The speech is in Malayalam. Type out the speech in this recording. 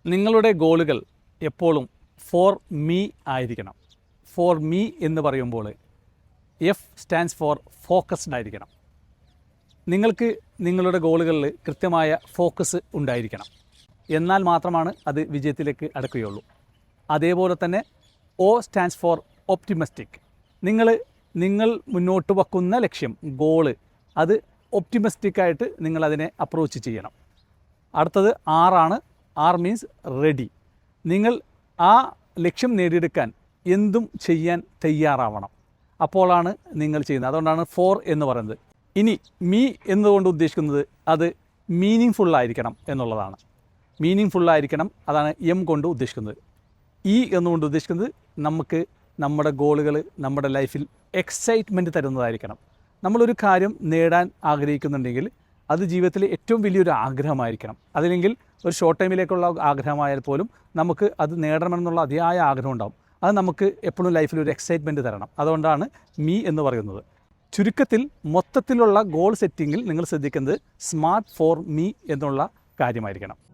നിങ്ങളുടെ ഗോളുകൾ എപ്പോഴും ഫോർ മീ ആയിരിക്കണം. ഫോർ മീ എന്ന് പറയുമ്പോൾ എഫ് സ്റ്റാൻഡ്സ് ഫോർ ഫോക്കസ്ഡ് ആയിരിക്കണം. നിങ്ങൾക്ക് നിങ്ങളുടെ ഗോളുകളിൽ കൃത്യമായ ഫോക്കസ് ഉണ്ടായിരിക്കണം. എന്നാൽ മാത്രമാണ് അത് വിജയത്തിലേക്ക് അടുക്കുകയുള്ളൂ. അതേപോലെ തന്നെ ഒ സ്റ്റാൻഡ്സ് ഫോർ ഒപ്റ്റിമിസ്റ്റിക്. നിങ്ങൾ മുന്നോട്ട് വെക്കുന്ന ലക്ഷ്യം, ഗോള്, അത് ഒപ്റ്റിമിസ്റ്റിക്കായിട്ട് നിങ്ങളതിനെ അപ്രോച്ച് ചെയ്യണം. അടുത്തത് ആറാണ്. R means ready. നിങ്ങൾ ആ ലക്ഷ്യം നേടിയെടുക്കാൻ എന്തും ചെയ്യാൻ തയ്യാറാവണം. അപ്പോഴാണ് നിങ്ങൾ ചെയ്യുന്നത്. അതുകൊണ്ടാണ് ഫോർ എന്ന് പറയുന്നത്. ഇനി മീ എന്നുകൊണ്ട് ഉദ്ദേശിക്കുന്നത് അത് മീനിങ് ഫുള്ളായിരിക്കണം എന്നുള്ളതാണ്. മീനിങ് ഫുള്ളായിരിക്കണം, അതാണ് എം കൊണ്ട് ഉദ്ദേശിക്കുന്നത്. ഇ എന്നുകൊണ്ട് ഉദ്ദേശിക്കുന്നത് നമുക്ക് നമ്മുടെ ഗോളുകൾ നമ്മുടെ ലൈഫിൽ എക്സൈറ്റ്മെൻറ്റ് തരുന്നതായിരിക്കണം. നമ്മളൊരു കാര്യം നേടാൻ ആഗ്രഹിക്കുന്നുണ്ടെങ്കിൽ അത് ജീവിതത്തിലെ ഏറ്റവും വലിയൊരു ആഗ്രഹമായിരിക്കണം. അതില്ലെങ്കിൽ ഒരു ഷോർട്ട് ടൈമിലേക്കുള്ള ആഗ്രഹമായാൽ പോലും നമുക്ക് അത് നേടണമെന്നുള്ള അതിയായ ആഗ്രഹം ഉണ്ടാകും. അത് നമുക്ക് എപ്പോഴും ലൈഫിൽ ഒരു എക്സൈറ്റ്മെൻറ്റ് തരണം. അതുകൊണ്ടാണ് മീ എന്ന് പറയുന്നത്. ചുരുക്കത്തിൽ മൊത്തത്തിലുള്ള ഗോൾ സെറ്റിങ്ങിൽ നിങ്ങൾ ശ്രദ്ധിക്കുന്നത് സ്മാർട്ട് ഫോർ മീ എന്നുള്ള കാര്യമായിരിക്കണം.